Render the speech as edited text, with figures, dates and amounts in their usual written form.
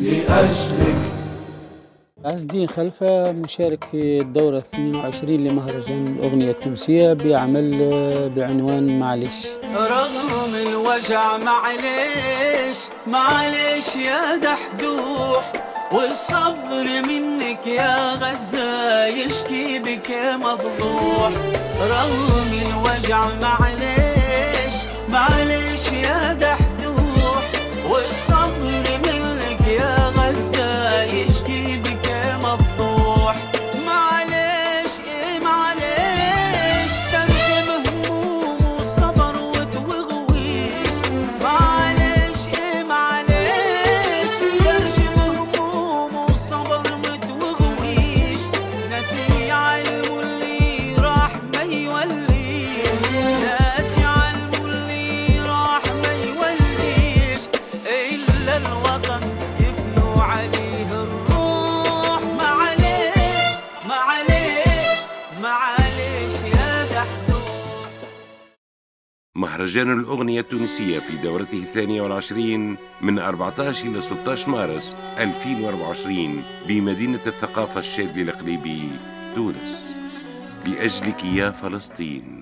لأجلك. عز الدين خلفة مشارك في الدورة 22 لمهرجان الأغنية التونسية بعمل بعنوان معلش. رغم الوجع معلش معلش يا دحدوح، والصبر منك يا غزة يشكي بك مفضوح. رغم الوجع معلش معلش يا دحدوح، والصبر منك يا غزة يشكي بك مفضوح. معلش ايه معلش ترجم هموم والصبر وتوغويش. معلش ايه معلش ترجم هموم والصبر متوغويش. ناسي يعلموا اللي راح ما يوليش، ناسي يعلموا اللي راح ما يوليش، إلا الوطن يفنوا عليه الروح. معلش معلش معلش يا دحدوح. مهرجان الأغنية التونسية في دورته 22 من 14 إلى 16 مارس 2024 بمدينة الثقافة الشاذلي القليبي تونس. لأجلك يا فلسطين.